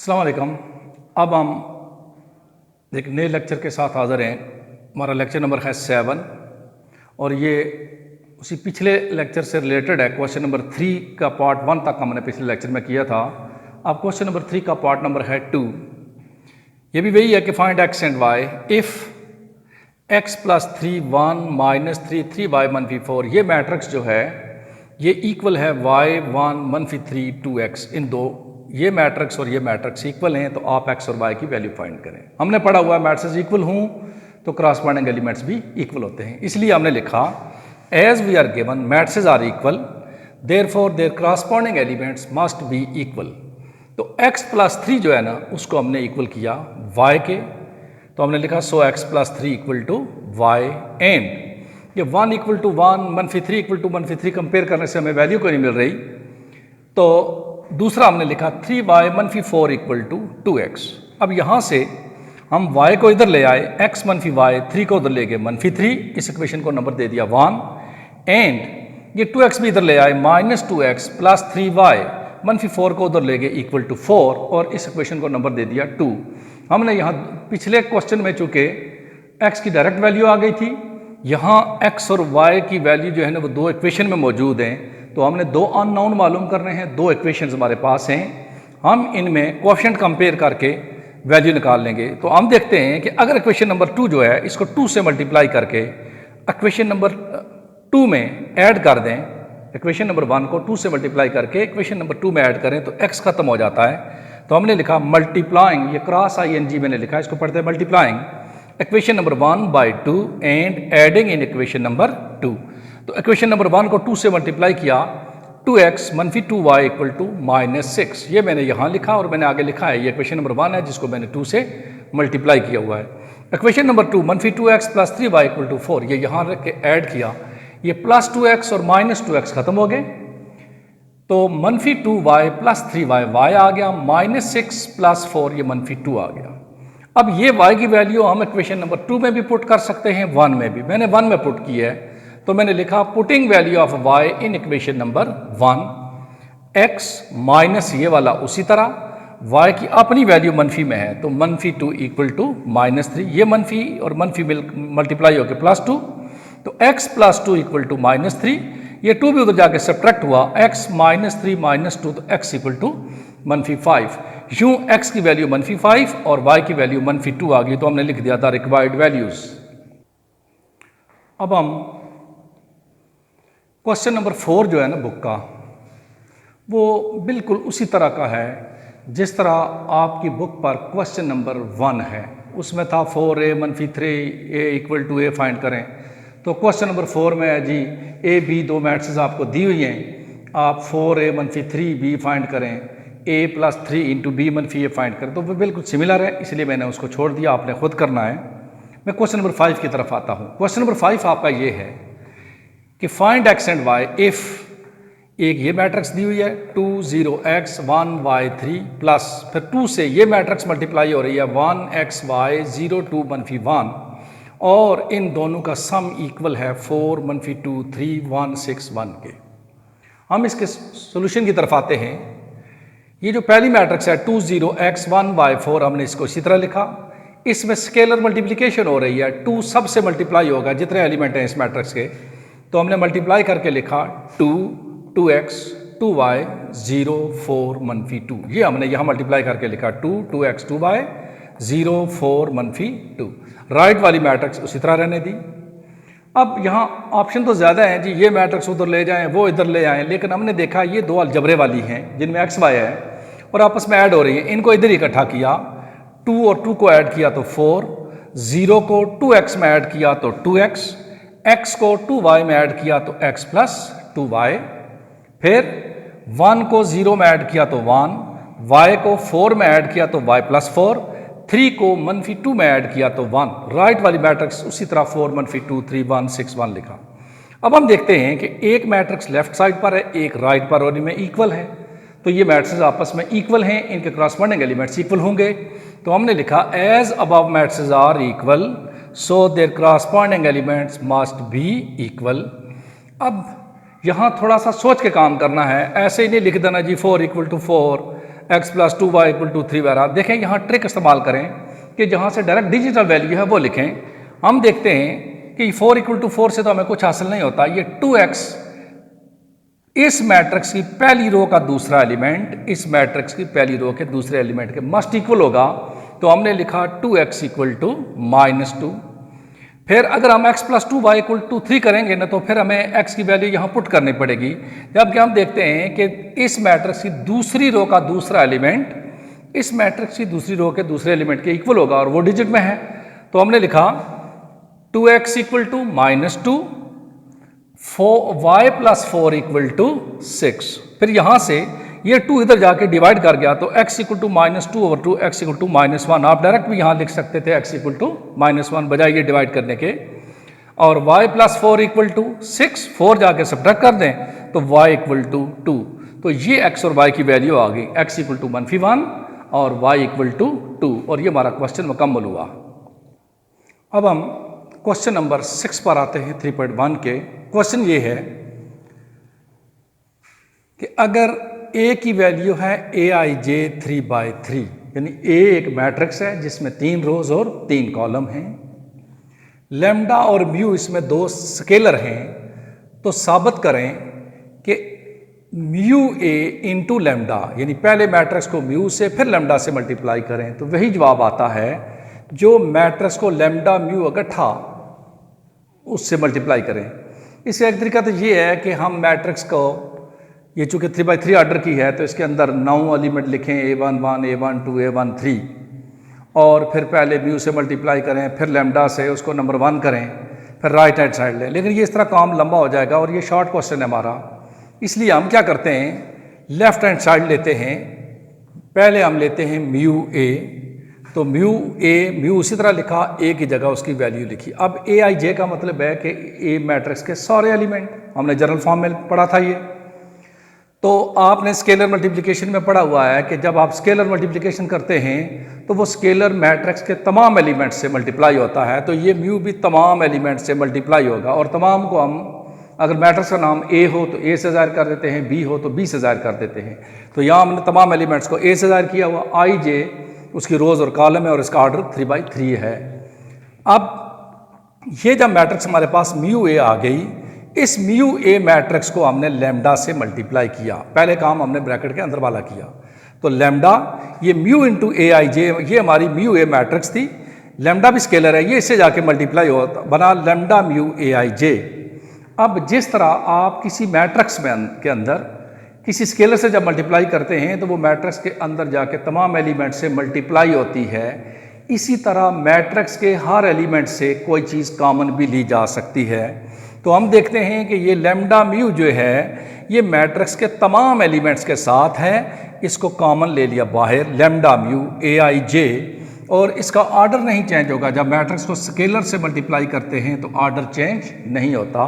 अस्सलाम वालेकुम। अब हम एक नए लेक्चर के साथ हाज़िर हैं। हमारा लेक्चर नंबर है 7 और ये उसी पिछले लेक्चर से रिलेटेड है। क्वेश्चन नंबर 3 का पार्ट 1 तक हमने पिछले लेक्चर में किया था। अब क्वेश्चन नंबर 3 का पार्ट नंबर है 2। ये भी वही है कि find x and why if x plus 3 1 minus 3 3y मनफी 4। ये मैट्रिक्स जो है ये इक्वल है y 1 मनफी 3 2x। इन दो ये मैट्रिक्स और ये मैट्रिक्स इक्वल हैं, तो आप x और y की वैल्यू फाइंड करें। हमने पढ़ा हुआ है मैट्रिक्स इक्वल हों तो क्रॉसपोंडिंग एलिमेंट्स भी इक्वल होते हैं, इसलिए हमने लिखा as we are given matrix are equal therefore their corresponding elements must be equal. तो x प्लस 3 जो है ना उसको हमने इक्वल किया y के, तो हमने लिखा so x plus 3 equal to y and ये 1 इक्वल टू 1 मनफी 3 इक्वल टू मनफी 3 कंपेयर करने से हमें वैल्यू कोई नहीं मिल रही, तो दूसरा हमने लिखा 3y मनफी 4 इक्वल टू 2x। अब यहाँ से हम y को इधर ले आए, x मनफी y 3 को उधर ले गए मनफी 3, इस इक्वेशन को नंबर दे दिया 1 एंड ये 2x भी इधर ले आए माइनस 2x प्लस 3y मनफी 4 को उधर ले गए इक्वल टू 4 और इस इक्वेशन को नंबर दे दिया 2। हमने यहाँ पिछले क्वेश्चन में चूंकि x की डायरेक्ट वैल्यू आ गई थी, यहाँ x और y की वैल्यू जो है ना वो दो इक्वेशन में मौजूद हैं, तो हमने दो अननोन मालूम करने हैं, दो इक्वेशंस हमारे पास हैं, हम इनमें कोएफिशिएंट कंपेयर करके वैल्यू निकाल लेंगे। तो हम देखते हैं कि अगर इक्वेशन नंबर 2 जो है इसको 2 से मल्टीप्लाई करके इक्वेशन नंबर 2 में ऐड कर दें, इक्वेशन नंबर 1 को 2 से मल्टीप्लाई करके इक्वेशन नंबर 2 में ऐड करें तो x खत्म हो जाता है। तो हमने लिखा मल्टीप्लाइंग, ये क्रॉस ING मैंने लिखा, इसको पढ़ते हैं multiplying equation number 1 by 2 and adding in equation number 2। तो इक्वेशन नंबर 1 को 2 से मल्टीप्लाई किया, 2x मनफी 2y इक्वल टू माइनस 6, ये मैंने यहाँ लिखा और मैंने आगे लिखा है ये इक्वेशन नंबर 1 है जिसको मैंने 2 से मल्टीप्लाई किया हुआ है। इक्वेशन नंबर 2 मनफी 2x plus 3y equal to 4, ये यहाँ रख के ऐड किया, ये प्लस 2x और माइनस 2x खत्म हो गए, तो मनफी 2y प्लस 3y y आ गया, माइनस 6 प्लस 4 ये मनफी 2 आ गया। अब ये y की वैल्यू हम इक्वेशन नंबर 2 में भी पुट कर सकते हैं, 1 में भी। मैंने 1 में पुट की है, तो मैंने लिखा putting value of y in equation number 1, x minus ये वाला उसी तरह, y की अपनी वैल्यू मनफी में है तो मनफी 2 इक्वल टू माइनस 3, ये मनफी और मनफी मल्टीप्लाई होकर प्लस 2, तो x plus 2 equal to minus 3, ये 2 भी उधर जाके सब्ट्रैक्ट हुआ, x माइनस 3 माइनस 2 तो x इक्वल टू मनफी 5। यूं x की वैल्यू मनफी 5 और y की वैल्यू मनफी 2 आ गई, तो हमने लिख दिया था रिक्वायर्ड वैल्यूज। अब हम क्वेश्चन नंबर 4 जो है ना बुक का, वो बिल्कुल उसी तरह का है जिस तरह आपकी बुक पर क्वेश्चन नंबर 1 है, उसमें था 4a मनफी 3a equal to a find करें। तो क्वेश्चन नंबर 4 में है जी a b दो मैट्रिक्स आपको दी हुई हैं, आप 4a मनफी 3b फाइंड करें, a प्लस 3 इंटू b मनफी a फाइंड करें, तो वो बिल्कुल सिमिलर है, इसलिए मैंने उसको छोड़ दिया, आपने खुद करना है। मैं क्वेश्चन नंबर 5 की तरफ आता हूँ। क्वेश्चन नंबर 5 आपका ये है कि find x and y if एक ये मैट्रिक्स दी हुई है 2 0 x 1 y 3 प्लस फिर 2 से ये मैट्रिक्स मल्टीप्लाई हो रही है 1 x y 0 2 मनफी 1 और इन दोनों का सम इक्वल है 4 मनफी 2 3 1 6 1 के। हम इसके सोल्यूशन की तरफ आते हैं। ये जो पहली मैट्रिक्स है 2 0 x 1 y 4, हमने इसको इसी तरह लिखा, इसमें स्केलर मल्टीप्लिकेशन हो रही है, 2 सब से मल्टीप्लाई होगा जितने एलिमेंट हैं इस मैट्रिक्स के, तो हमने मल्टीप्लाई करके लिखा 2 2x 2y 0 4 मनफी 2, ये हमने यहाँ मल्टीप्लाई करके लिखा 2 2x 2y 0 4 मनफी 2। राइट वाली मैट्रिक्स उसी तरह रहने दी। अब यहाँ ऑप्शन तो ज़्यादा हैं जी, ये मैट्रिक्स उधर ले जाएं वो इधर ले आएँ, लेकिन हमने देखा ये दो अलजबरे वाली हैं जिनमें x y है और आपस में ऐड हो रही हैं, इनको इधर इकट्ठा किया, 2 और 2 को ऐड किया तो 4, 0 को 2x में ऐड किया तो 2x, x को 2y में ऐड किया तो x प्लस 2y, फिर 1 को 0 में ऐड किया तो 1, y को 4 में ऐड किया तो y प्लस 4, 3 को मनफी 2 में ऐड किया तो 1। राइट वाली मैट्रिक्स उसी तरह 4 मनफी 2 3 1 6 1 लिखा। अब हम देखते हैं कि एक मैट्रिक्स लेफ्ट साइड पर है, एक राइट पर और इनमें इक्वल है, तो ये मैट्रिक्स आपस में इक्वल हैं, इनके क्रॉसपोंडिंग एलिमेंट्स इक्वल होंगे, तो हमने लिखा as above matrix are equal so their corresponding elements must be equal. अब यहाँ थोड़ा सा सोच के काम करना है, ऐसे ही नहीं लिख देना जी 4 equal to 4 x plus 2y equal to 3 वगैरह। देखें यहाँ ट्रिक इस्तेमाल करें कि जहाँ से डायरेक्ट डिजिटल वैल्यू है वो लिखें। हम देखते हैं कि 4 इक्वल टू 4 से तो हमें कुछ हासिल नहीं होता। ये 2x इस मैट्रिक्स की पहली रो का दूसरा एलिमेंट इस मैट्रिक्स की पहली रो के दूसरे एलिमेंट के मस्ट इक्वल होगा, तो हमने लिखा 2x इक्वल टू -2। फिर अगर हम x plus 2y equal to 3 करेंगे ना, तो फिर हमें x की वैल्यू यहाँ पुट करनी पड़ेगी। जबकि हम देखते हैं कि इस मैट्रिक्स की दूसरी रो का दूसरा एलिमेंट इस मैट्रिक्स की दूसरी रो के दूसरे एलिमेंट के इक्वल होगा और वो डिजिट में है, तो हमने लिखा 2x equal to -2, y plus 4 equal to 6। फिर यहाँ से ये 2 इधर जाके डिवाइड कर गया, तो x equal to -2/2, x equal to -1। आप डायरेक्ट भी यहाँ लिख सकते थे x इक्वल टू -1 बजाय ये डिवाइड करने के। और y प्लस 4 इक्वल टू 6, 4 जाके सब्ट्रैक्ट कर दें तो y इक्वल टू 2। तो ये x और y की वैल्यू आ गई, x इक्वल टू -1 और y इक्वल टू 2, और ये हमारा क्वेश्चन मुकम्मल हुआ। अब हम क्वेश्चन नंबर 6 पर आते हैं 3.1 के। क्वेश्चन ये है कि अगर a की वैल्यू है aij 3/3, यानी a एक मैट्रिक्स है जिसमें 3 रोज और 3 कॉलम हैं, लैम्डा और म्यू इसमें 2 स्केलर हैं, तो साबित करें कि म्यू a इंटू लैम्डा, यानी पहले मैट्रिक्स को म्यू से फिर लैम्डा से मल्टीप्लाई करें, तो वही जवाब आता है जो मैट्रिक्स को लैम्डा म्यू इकट्ठा उससे मल्टीप्लाई करें। इसका एक तरीका तो ये है कि हम मैट्रिक्स को, ये चूंकि 3/3 ऑर्डर की है, तो इसके अंदर 9 एलिमेंट लिखें, a11, a12, a13, और फिर पहले म्यू से मल्टीप्लाई करें, फिर लैम्डा से उसको नंबर 1 करें, फिर राइट हैंड साइड लें। लेकिन ये इस तरह काम लंबा हो जाएगा और ये शॉर्ट क्वेश्चन है हमारा, इसलिए हम क्या करते हैं, लेफ्ट हैंड साइड लेते हैं। पहले हम लेते हैं म्यू a, तो म्यू उसी तरह लिखा, a की जगह उसकी वैल्यू लिखी। अब aij का मतलब है कि a मैट्रिक्स के सारे एलिमेंट, हमने जनरल फॉर्म में पढ़ा था ये। तो आपने स्केलर मल्टीप्लिकेशन में पढ़ा हुआ है कि जब आप स्केलर मल्टीप्लिकेशन करते हैं तो वो स्केलर मैट्रिक्स के तमाम एलिमेंट से मल्टीप्लाई होता है, तो ये म्यू भी तमाम एलिमेंट से मल्टीप्लाई होगा। और तमाम को हम, अगर मैट्रिक्स का नाम a हो तो a से ज़ाहिर कर देते हैं, b हो तो b से ज़ाहिर कर देते हैं। तो यहाँ हमने तमाम एलिमेंट्स को a से ज़ाहिर किया हुआ, ij उसकी रोज़ और कॉलम है और इसका ऑर्डर 3/3 है। अब ये जब मैट्रिक्स हमारे पास म्यू a आ गई, इस म्यू a मैट्रिक्स को हमने लैम्डा से मल्टीप्लाई किया। पहले काम हमने ब्रैकेट के अंदर वाला किया, तो लैम्डा, ये म्यू इंटू aij, ये हमारी म्यू a मैट्रिक्स थी। लैम्डा भी स्केलर है, ये इससे जाके मल्टीप्लाई होता, बना लैम्डा म्यू aij। अब जिस तरह आप किसी मैट्रिक्स में के अंदर किसी स्केलर से जब मल्टीप्लाई करते हैं तो वो मैट्रिक्स के अंदर जाके तमाम एलिमेंट से मल्टीप्लाई होती है, इसी तरह मैट्रिक्स के हर एलिमेंट से कोई चीज़ कॉमन भी ली जा सकती है। तो हम देखते हैं कि ये लैम्डा म्यू जो है ये मैट्रिक्स के तमाम एलिमेंट्स के साथ है, इसको कॉमन ले लिया बाहर, लैम्डा म्यू aij, और इसका ऑर्डर नहीं चेंज होगा। जब मैट्रिक्स को स्केलर से मल्टीप्लाई करते हैं तो ऑर्डर चेंज नहीं होता।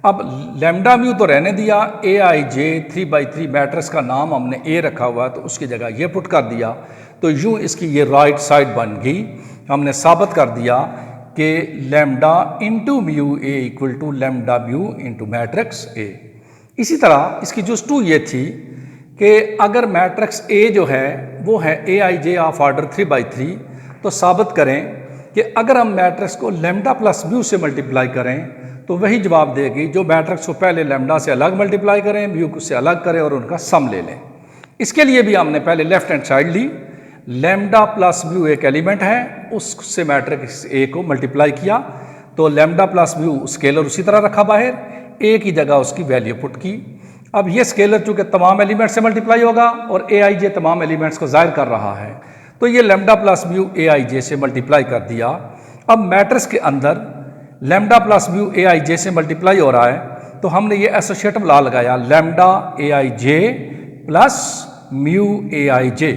अब लैम्डा म्यू तो रहने दिया, aij 3/3 मैट्रिक्स का नाम हमने a रखा हुआ, तो उसकी जगह ये पुट कर दिया, तो यूँ इसकी ये राइट साइड बन गई। हमने साबित कर दिया कि lambda into mu a equal to lambda mu into matrix a। इसी तरह इसकी जुस्तु ये थी कि अगर मैट्रिक्स a जो है वो है aij ऑफ ऑर्डर 3/3, तो साबित करें कि अगर हम मैट्रिक्स को लैम्डा प्लस म्यू से मल्टीप्लाई करें तो वही जवाब देगी जो मैट्रिक्स को पहले लैम्डा से अलग मल्टीप्लाई करें, म्यू से अलग करें और उनका सम ले लें। इसके लिए भी हमने पहले लेफ्ट हैंड साइड ली, लैम्डा प्लस म्यू एक एलिमेंट है, उससे मैट्रिक्स a को मल्टीप्लाई किया, तो लैम्डा प्लस म्यू स्केलर उसी तरह रखा बाहर, a की जगह उसकी वैल्यू पुट की। अब ये स्केलर चूँकि तमाम एलिमेंट से मल्टीप्लाई होगा और aij तमाम एलिमेंट्स को ज़ाहिर कर रहा है, तो ये लैम्डा प्लस म्यू aij से मल्टीप्लाई कर दिया। अब मैट्रिक्स के अंदर लैम्डा प्लस म्यू aij से मल्टीप्लाई हो रहा है, तो हमने ये एसोसिएटिव लॉ लगाया, lambda aij plus mu aij।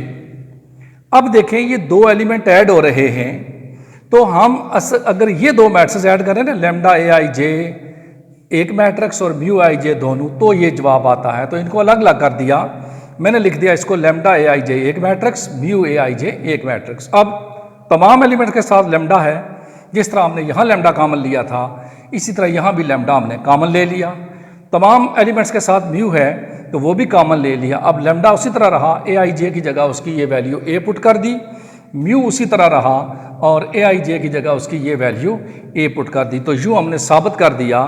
अब देखें ये 2 एलिमेंट ऐड हो रहे हैं, तो हम अगर ये 2 मैट्रिक्स ऐड करें ना, लैम्डा aij एक मैट्रिक्स और म्यू aij दोनों, तो ये जवाब आता है। तो इनको अलग अलग कर दिया, मैंने लिख दिया इसको लैम्डा aij एक मैट्रिक्स, म्यू aij एक मैट्रिक्स। अब तमाम एलिमेंट के साथ लैम्डा है, जिस तरह हमने यहाँ लैम्डा कॉमन लिया था, इसी तरह यहाँ भी लैम्डा हमने कॉमन ले लिया। तमाम एलिमेंट्स के साथ म्यू है, तो वो भी कॉमन ले लिया। अब लेमडा उसी तरह रहा, ए आई जे की जगह उसकी ये वैल्यू ए पुट कर दी, म्यू उसी तरह रहा और ए आई जे की जगह उसकी ये वैल्यू ए पुट कर दी। तो यूँ हमने साबित कर दिया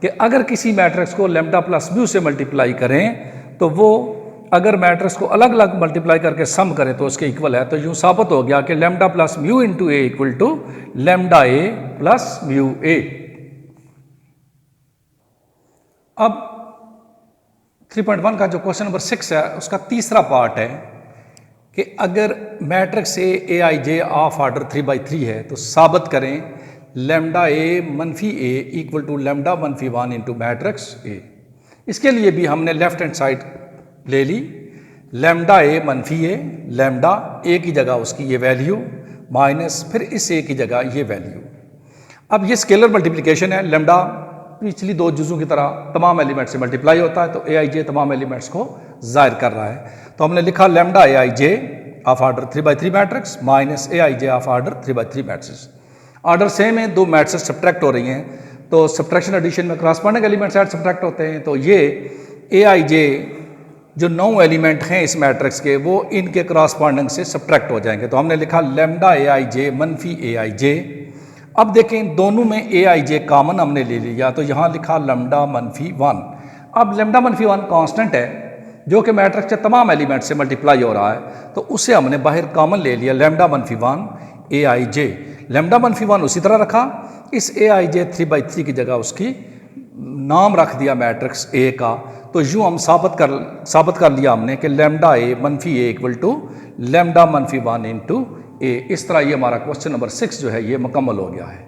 कि अगर किसी मैट्रिक्स को लेमडा प्लस म्यू से मल्टीप्लाई करें तो वो अगर मैट्रिक्स को अलग अलग मल्टीप्लाई करके सम करें तो उसके इक्वल है। तो यूँ साबित हो गया कि lambda plus mu into A equal to lambda A plus mu A. अब 3.1 का जो क्वेश्चन नंबर 6 है उसका तीसरा पार्ट है कि अगर matrix A I J of order 3/3 है तो साबित करें लेमडा ए मनफी ए इक्वल टू लेमडा मनफी 1 इंटू मैट्रिक्स ए। इसके लिए भी हमने लेफ्ट हैंड साइड ले ली, लेमडा ए मनफी ए, लेमडा ए की जगह उसकी ये वैल्यू माइनस फिर इस ए की जगह ये वैल्यू। अब ये स्केलर मल्टीप्लिकेशन है, लेमडा पिछली दो जुजों की तरह तमाम एलिमेंट से मल्टीप्लाई होता है, तो ए आई जे तमाम एलिमेंट्स को जाहिर कर रहा है। तो हमने लिखा lambda A I J of order 3/3 matrix minus A I J of order 3/3 matrix. Order same है, दो मैट्रिक्स सब्ट्रैक्ट हो रही हैं, तो सब्ट्रैक्शन एडिशन में क्रॉसपोंडिंग एलिमेंट्स ऐड सब्ट्रैक्ट होते हैं। तो ये ए आई जे जो 9 एलिमेंट हैं इस मैट्रिक्स के वो इनके क्रॉसपोंडिंग से सब्ट्रैक्ट हो जाएंगे। तो हमने लिखा लेमडा ए आई जे मनफी ए आई जे। अब देखें दोनों में ए आई जे कॉमन हमने ले लिया, तो यहाँ लिखा लेमडा मनफी 1। अब लेमडा मनफी 1 कांस्टेंट है जो कि मैट्रिक्स के तमाम एलिमेंट से मल्टीप्लाई हो रहा है, तो उसे हमने बाहर कॉमन ले लिया, लेमडा मनफी 1 ए आई जे। लेमडा मनफी 1 उसी तरह रखा, इस ए आई जे 3/3 की जगह उसकी नाम रख दिया मैट्रिक्स ए का। तो यूँ हम साबित कर लिया हमने कि लेमडा ए मनफी ए इक्वल टू लेमडा मनफी 1 इंटू ए। इस तरह ये हमारा क्वेश्चन नंबर 6 जो है ये मुकम्मल हो गया है।